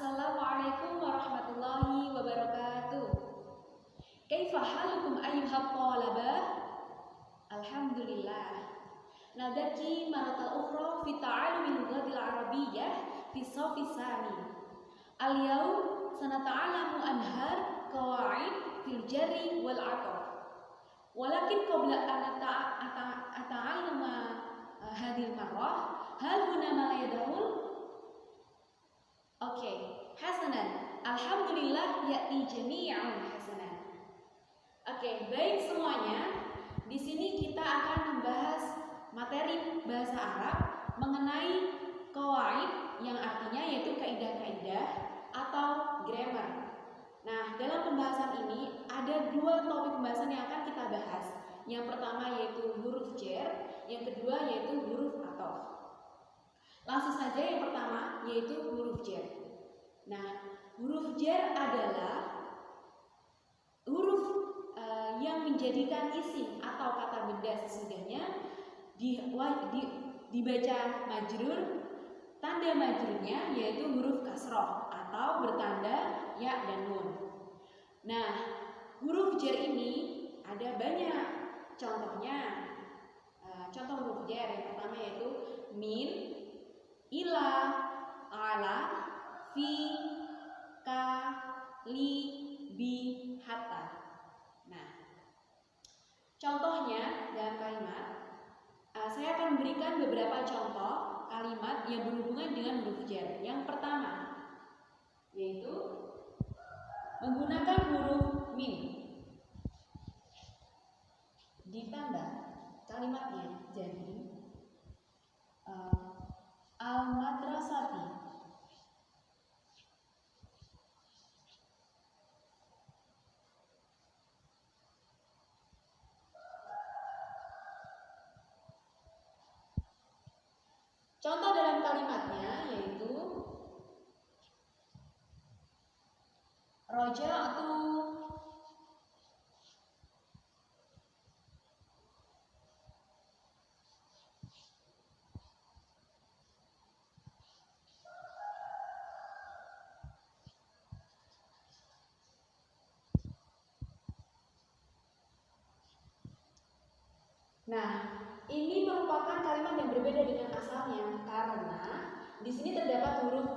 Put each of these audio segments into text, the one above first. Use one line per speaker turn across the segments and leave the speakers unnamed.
Assalamualaikum warahmatullahi wabarakatuh. Kaifa halukum ayyuhat talabah? Alhamdulillah. Nadaki maratal ukhra fi ta'allumil lughatil arabiyyah fi shafi tsani. Al-yawm sanata'allamu anhar qawaid fil jarri wal 'athaf. Walakin qabla an ata'allama hadhil marrah hal huna ma la yad'ul. Oke, hasanan. Alhamdulillah ya'ti jami'un hasanan. Oke, baik semuanya. Di sini kita akan membahas materi bahasa Arab mengenai qawaid yang artinya yaitu kaidah-kaidah atau grammar. Nah, dalam pembahasan ini ada dua topik pembahasan yang akan kita bahas. Yang pertama yaitu huruf jar, yang kedua yaitu huruf athof. Langsung saja yang pertama yaitu huruf jar. Nah, huruf jar adalah huruf yang menjadikan isim atau kata benda sesudahnya dibaca majrur. Tanda majrurnya yaitu huruf kasroh atau bertanda ya dan nun. Nah, huruf jar ini ada banyak contohnya. Contoh huruf jar yang pertama yaitu min, ila, ala, fi, ka, li, bi, hatta. Nah, contohnya dalam kalimat, saya akan memberikan beberapa contoh kalimat yang berhubungan dengan huruf jar. Yang pertama, yaitu menggunakan huruf min. Ditambah kalimatnya jadi al-madrasati. Contoh dalam kalimatnya yaitu roja'tu Nah, ini merupakan kalimat yang berbeda dengan asalnya karena di sini terdapat huruf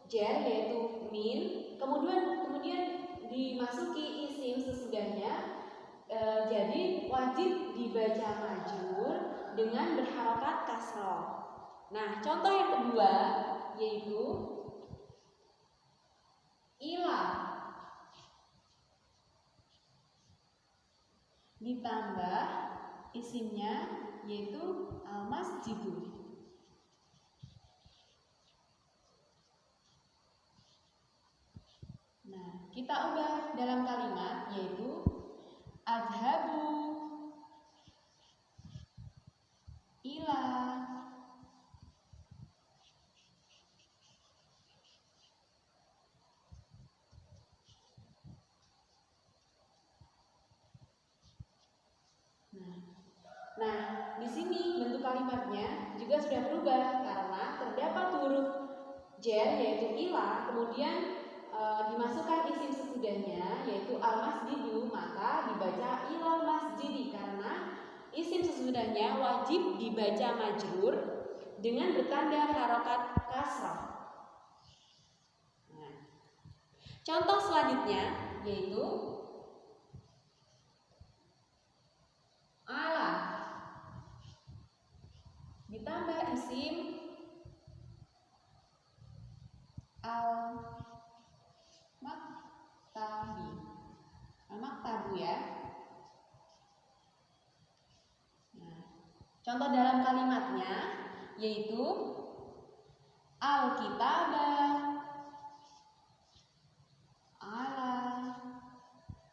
jar yaitu min, kemudian dimasuki isim sesudahnya, jadi wajib dibaca majrur dengan berharokat kasroh. Nah, contoh yang kedua yaitu ila ditambah isimnya yaitu al-masjidu. Nah, kita ubah dalam kalimat yaitu adhabu ila Nah, di sini bentuk kalimatnya juga sudah berubah karena terdapat huruf jar yaitu ila, kemudian dimasukkan isim sesudahnya yaitu al-masjidu, maka dibaca ilal masjidi karena isim sesudahnya wajib dibaca majrur dengan bertanda harokat kasrah. Nah, contoh selanjutnya yaitu ala ditambah isim al-maktabu ya. Nah, contoh dalam kalimatnya yaitu al-kitabah ala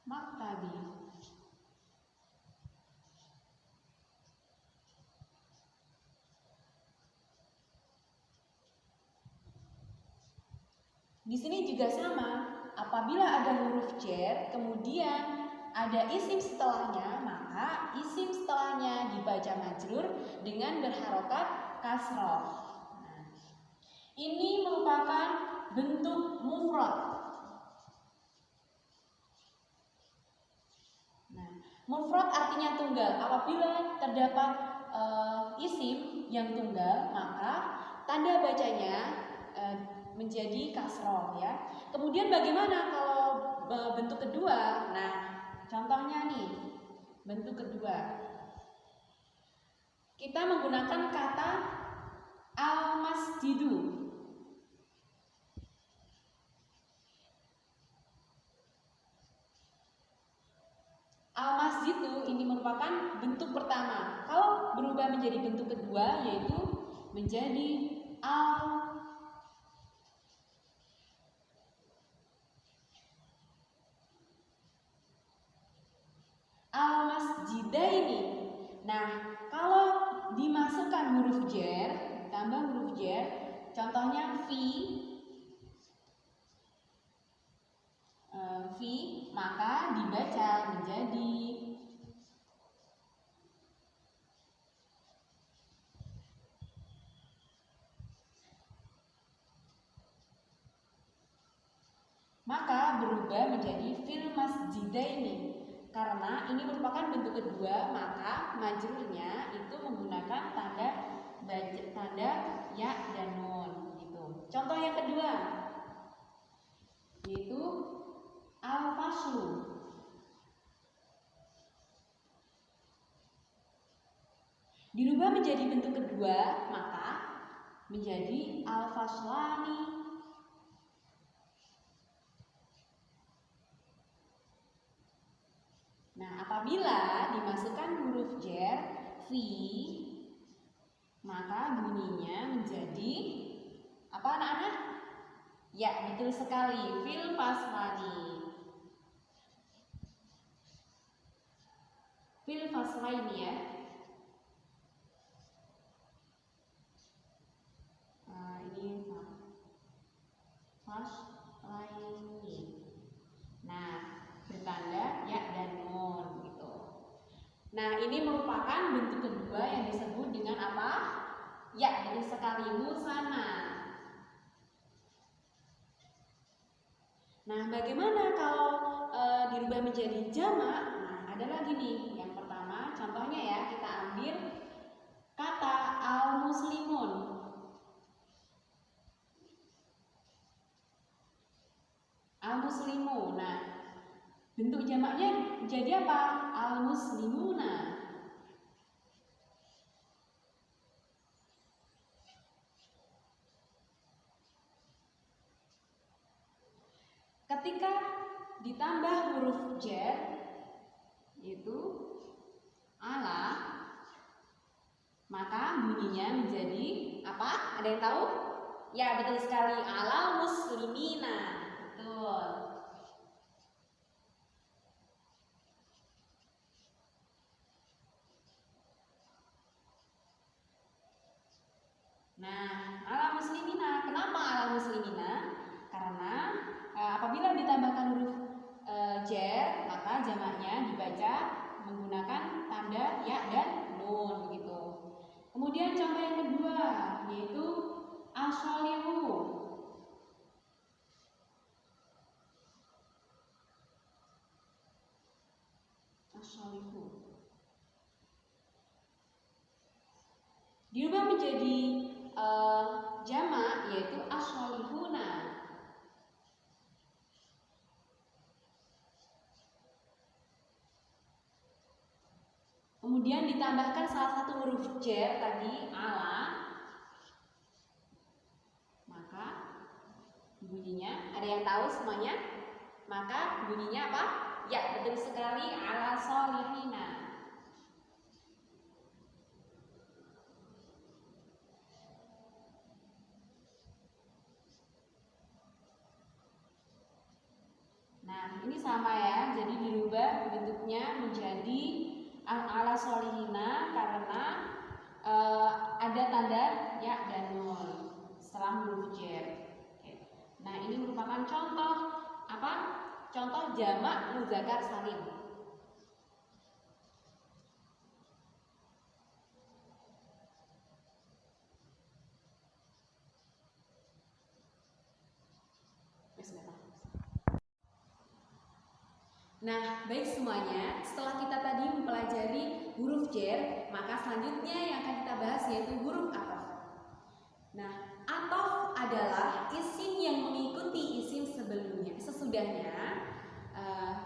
maktabi. Di sini juga sama, apabila ada huruf jar kemudian ada isim setelahnya, maka isim setelahnya dibaca majrur dengan berharokat kasroh. Nah, ini merupakan bentuk mufrad. Nah, mufrad artinya tunggal. Apabila terdapat isim yang tunggal, maka tanda bacanya menjadi kasroh ya. Kemudian bagaimana kalau bentuk kedua? Nah, contohnya nih, bentuk kedua. Kita menggunakan kata al-masjidu. Al-masjidu ini merupakan bentuk pertama. Kalau berubah menjadi bentuk kedua, yaitu menjadi al-masjidaini. Nah, kalau dimasukkan huruf jar, ditambah huruf jar, contohnya fi, maka dibaca menjadi berubah menjadi fil masjidaini. Karena ini merupakan bentuk kedua, maka majrurnya itu menggunakan tanda ya dan nun gitu. Contoh yang kedua yaitu al-faslu. Dirubah menjadi bentuk kedua, maka menjadi al-faslani. Nah, apabila dimasukkan huruf jar fi, maka bunyinya menjadi apa anak-anak? Ya, betul sekali, fil faslani. Fil faslaini ya. Ini faslaini. Nah, bertanda ya dan nun gitu. Nah, ini merupakan bentuk kedua yang disebut dengan apa? Ya, betul sekali, musana. Nah, bagaimana kalau dirubah menjadi jamak? Nah, ada lagi nih. Yang pertama, contohnya ya, kita ambil kata al-muslimun. Al-muslimun. Nah, bentuk jamaknya jadi apa? Al-muslimuna. Ketika ditambah huruf jar yaitu ala, maka bunyinya menjadi apa? Ada yang tahu? Ya, betul sekali, ala muslimina. Betul. Nah, ala muslimina. Kenapa ala muslimina? Karena apabila ditambahkan huruf jar, maka jamaknya dibaca menggunakan tanda ya dan nun begitu. Kemudian contoh yang kedua yaitu as-sholihu. As-sholihu dirubah menjadi jamak yaitu as-sholihuna. Kemudian ditambahkan salah satu huruf jar tadi ala, maka bunyinya ada yang tahu semuanya? Maka bunyinya apa? Ya, betul sekali, ala sholihina. Nah, ini sama ya, jadi dirubah bentuknya menjadi ala sholihina karena ada tanda ya dan nun setelah huruf jar. Nah, ini merupakan contoh apa? Contoh jamak muzakkar salim. Bismillah. Nah, baik semuanya, setelah kita tadi mempelajari huruf jar, maka selanjutnya yang akan kita bahas yaitu huruf athof. Nah, athof adalah isim yang mengikuti isim sebelumnya, sesudahnya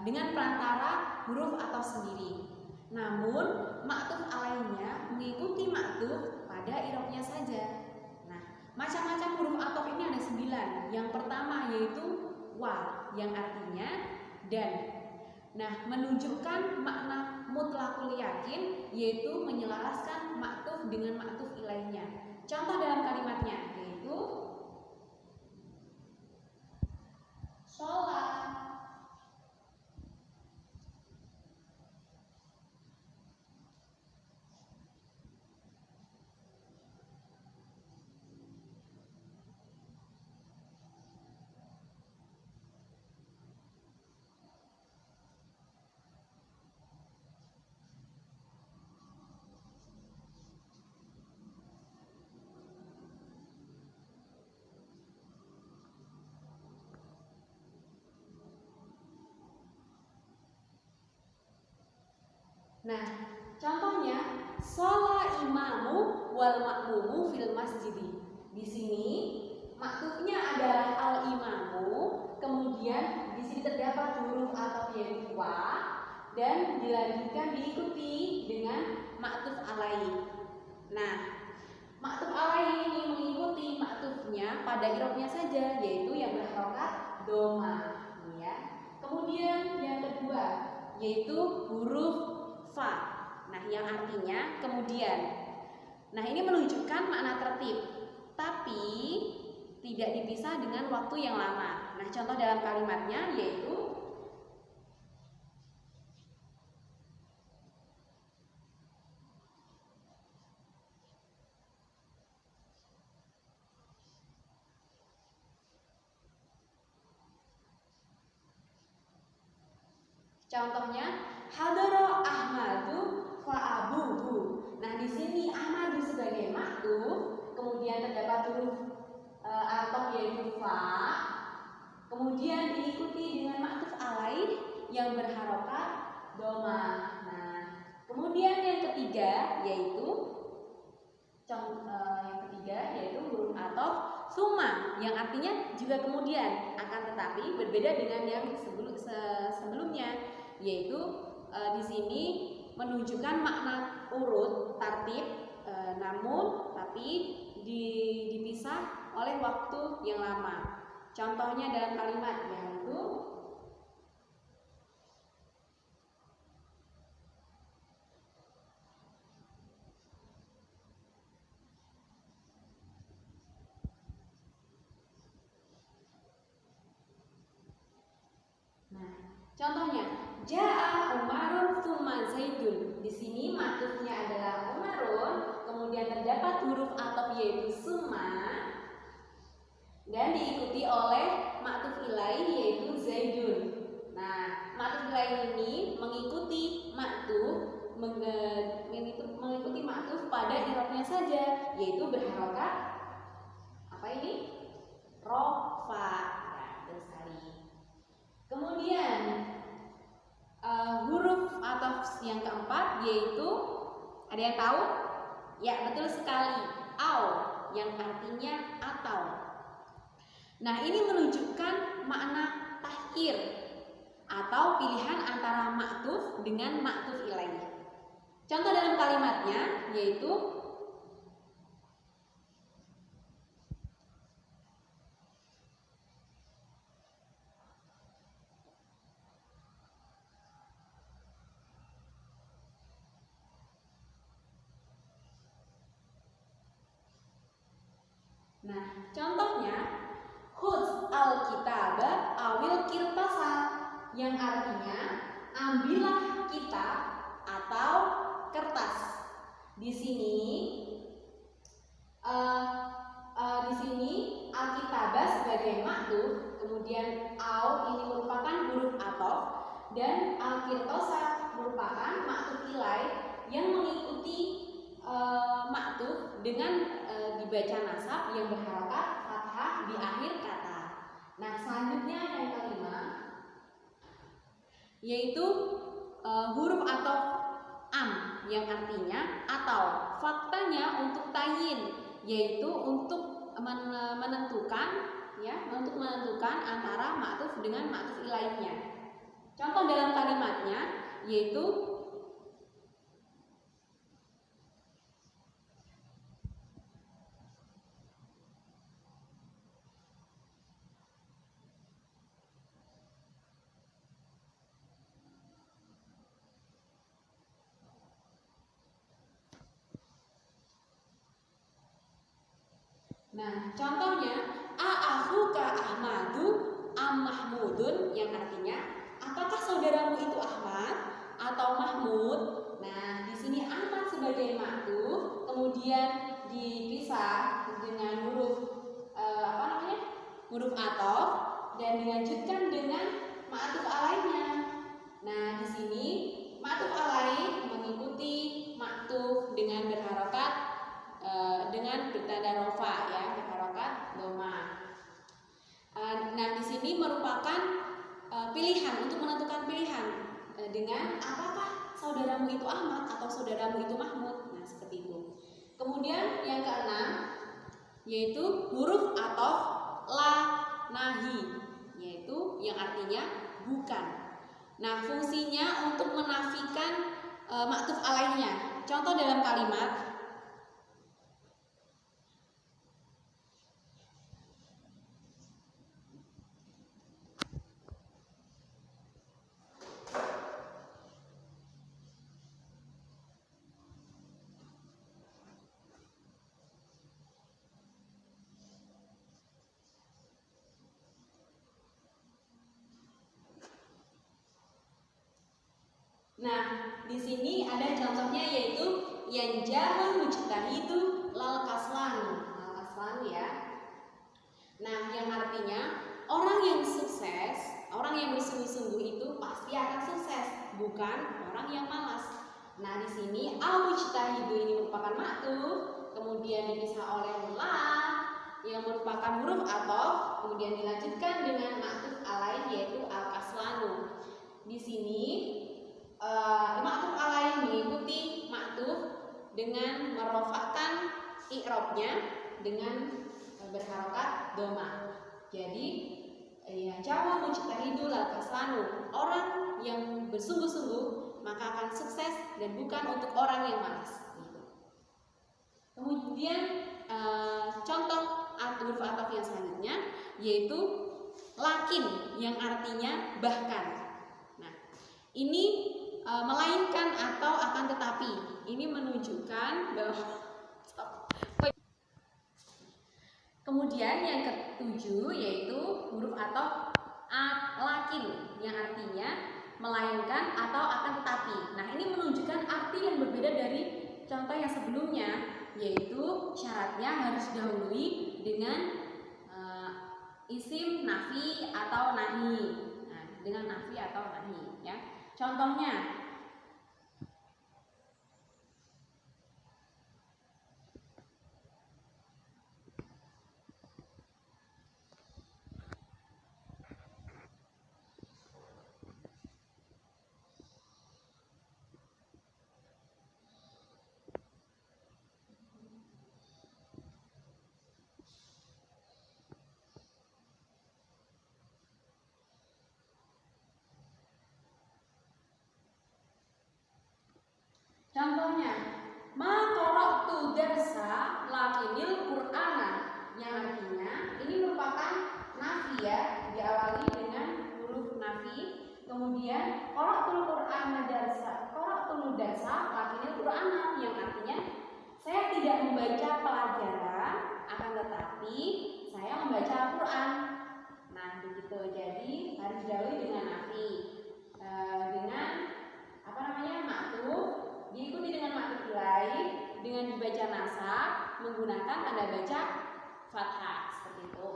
dengan perantara huruf athof sendiri. Namun, ma'tuf alainya mengikuti ma'tuf pada i'rabnya saja. Nah, macam-macam huruf athof ini ada 9. Yang pertama yaitu wa, yang artinya dan. Nah, menunjukkan makna mutlaqul yakin, yaitu menyelaraskan ma'tuf dengan ma'tuf ilaihnya. Contoh dalam kalimatnya yaitu sholat. Nah, contohnya sholat imamu wal makmumu fil masjidi. Di sini maktubnya adalah al imamu, kemudian di sini terdapat huruf atau yaitu wa, dan dilanjutkan diikuti dengan maktub alai. Nah, maktub alai ini mengikuti maktubnya pada i'rabnya saja, yaitu yang berharokat doma. Ya. Kemudian yang kedua yaitu huruf fa. Nah, yang artinya kemudian. Nah, ini menunjukkan makna tertib, tapi tidak dipisah dengan waktu yang lama. Nah, contoh dalam kalimatnya yaitu contohnya hadara Ahmadu fa abuhu. Nah, di sini Ahmadu sebagai maktub, kemudian terdapat huruf athof yaitu fa, kemudian diikuti dengan maktuf alaih yang berharokat doma. Nah, kemudian yang ketiga yaitu huruf athof summa, yang artinya juga kemudian, akan tetapi berbeda dengan yang sebelumnya, yaitu di sini menunjukkan makna urut tartib, namun tapi dipisah oleh waktu yang lama. Contohnya dalam kalimat yaitu contohnya Ja'a Umarun tsumma Zaidun. Di sini maktubnya adalah Umarun, kemudian terdapat huruf athof yaitu summa, dan diikuti oleh maktuf ilaih yaitu Zaidun. Nah, maktuf ilaih ini mengikuti maktuf pada i'rabnya saja, yaitu berharokat apa ini? Rofa. Kemudian huruf athof yang keempat yaitu, ada yang tahu? Ya, betul sekali, au, yang artinya atau. Nah, ini menunjukkan makna takhir atau pilihan antara maktuf dengan maktuf ilaih. Contoh dalam kalimatnya yaitu Nah, contohnya khudz al-kitaba awil kirtasa, yang artinya ambillah kitab atau kertas. Di sini al-kitabah sebagai maktuf, kemudian au ini merupakan huruf athof, dan al-kirtasa merupakan maktuf ilaih yang mengikuti maktuf dengan dibaca nasab yang berharokat fathah di akhir kata. Nah, selanjutnya yang kelima yaitu huruf atau am yang artinya atau, faktanya untuk tayin, yaitu untuk menentukan antara ma'tuf dengan ma'tuf ilaihnya. Contoh dalam kalimatnya yaitu contohnya a'akhuka Ahmadu am Mahmudun, yang artinya apakah saudaramu itu Ahmad atau Mahmud. Nah, di sini Ahmad sebagai ma'tuf kemudian dipisah dengan huruf huruf athof dan dilanjutkan dengan ma'tuf alaihnya. Nah, di sini ma'tuf alaih mengikuti ma'tuf dengan berharokat dengan bertanda rofa, ya, berharokat doma. Nah, di sini merupakan pilihan, untuk menentukan pilihan dengan apakah saudaramu itu Ahmad atau saudaramu itu Mahmud. Nah, seperti itu. Kemudian yang keenam yaitu huruf athof la nahi, yaitu yang artinya bukan. Nah, fungsinya untuk menafikan ma'tuf alaihnya. Contoh dalam kalimat di sini ada contohnya yaitu yanjahul mujtahidu lal kaslan. Lal kaslan, ya. Nah, yang artinya orang yang sukses, orang yang bersungguh-sungguh itu pasti akan sukses, bukan orang yang malas. Nah, di sini al mujtahidu ini merupakan ma'tuf, kemudian dipisah oleh la yang merupakan huruf athof, kemudian dilanjutkan dengan ma'tuf alaih yaitu al kaslanu. Di sini ma'tuf alaih mengikuti ma'tuf dengan merofakkan i'rabnya dengan berharokat doma. Jadi jawa mujtahidu lal kaslanu, orang yang bersungguh-sungguh maka akan sukses dan bukan untuk orang yang malas. Kemudian contoh huruf athof yang selanjutnya yaitu lakin, yang artinya bahkan. Nah, ini melainkan atau akan tetapi. Ini menunjukkan bahwa kemudian yang ketujuh yaitu huruf athof lakin, yang artinya melainkan atau akan tetapi. Nah, ini menunjukkan arti yang berbeda dari contoh yang sebelumnya, yaitu syaratnya harus didahului dengan isim nafi atau nahi. Nah, dengan nafi atau nahi, ya. Contohnya ma qara'tu darsa lakinil qur'ana, yang artinya ini merupakan nafi, ya, diawali dengan huruf nafi. Kemudian qara'tul qur'ana darsa, qara'tul darsa lakinil qur'ana, yang artinya saya tidak membaca pelajaran, akan tetapi saya membaca Al-Qur'an. Nah, begitu. Jadi harus didahului dengan nafi, dengan ma'tuf, diikuti dengan ma'tuf ilaih, dengan dibaca nasab menggunakan tanda baca fathah, seperti itu.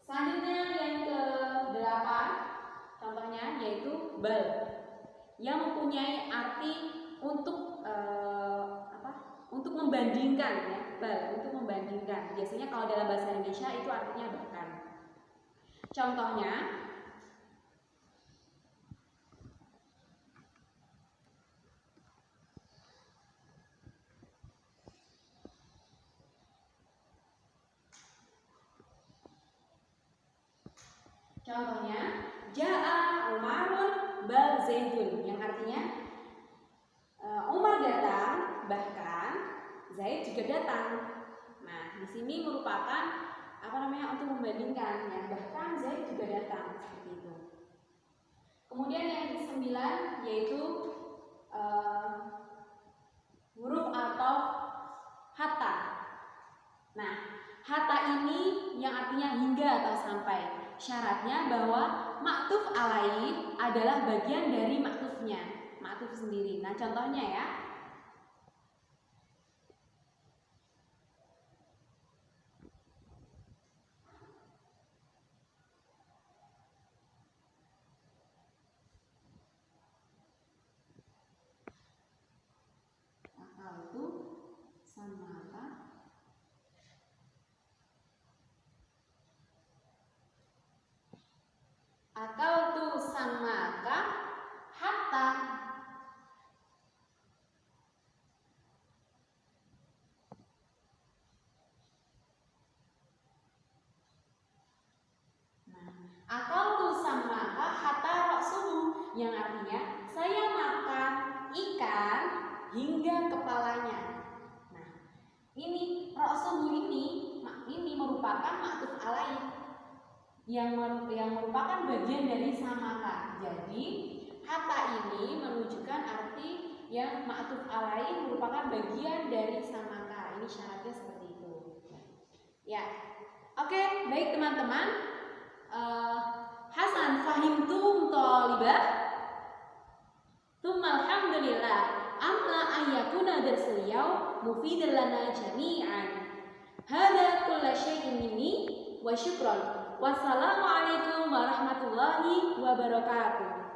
Selanjutnya yang ke-8 contohnya yaitu bal, yang mempunyai arti untuk untuk membandingkan, ya. Bal untuk membandingkan. Biasanya kalau dalam bahasa Indonesia itu artinya bahkan. Contohnya Contohnya, Ja'a Umarun bal Zaidun, yang artinya Umar datang, bahkan Zaid juga datang. Nah, di sini merupakan untuk membandingkan, ya, bahkan Zaid juga datang, seperti itu. Kemudian yang ke-9 yaitu huruf atau hatta. Nah, hatta ini yang artinya hingga atau sampai. Syaratnya bahwa maktuf alaih adalah bagian dari maktufnya, maktuf sendiri. Nah, contohnya ya. Akaltu samaka. Akaltu samaka hatta. Akaltu samaka hatta ra'suhu, yang artinya saya makan ikan hingga kepalanya. Nah, ini ra'suhu ini merupakan maktuf alaih yang merupakan bagian dari samaka. Jadi hatta ini menunjukkan arti yang maktuf alaih merupakan bagian dari samaka. Ini syaratnya seperti itu. Ya, oke, baik teman-teman. Hasan, fahimtum talibah? Tsumma alhamdulillah amla ayyakuna darsul yaum mufidan lana jami'an. Hada kullu syai'in minni wa syukran. Wassalamu alaikum warahmatullahi wabarakatuh.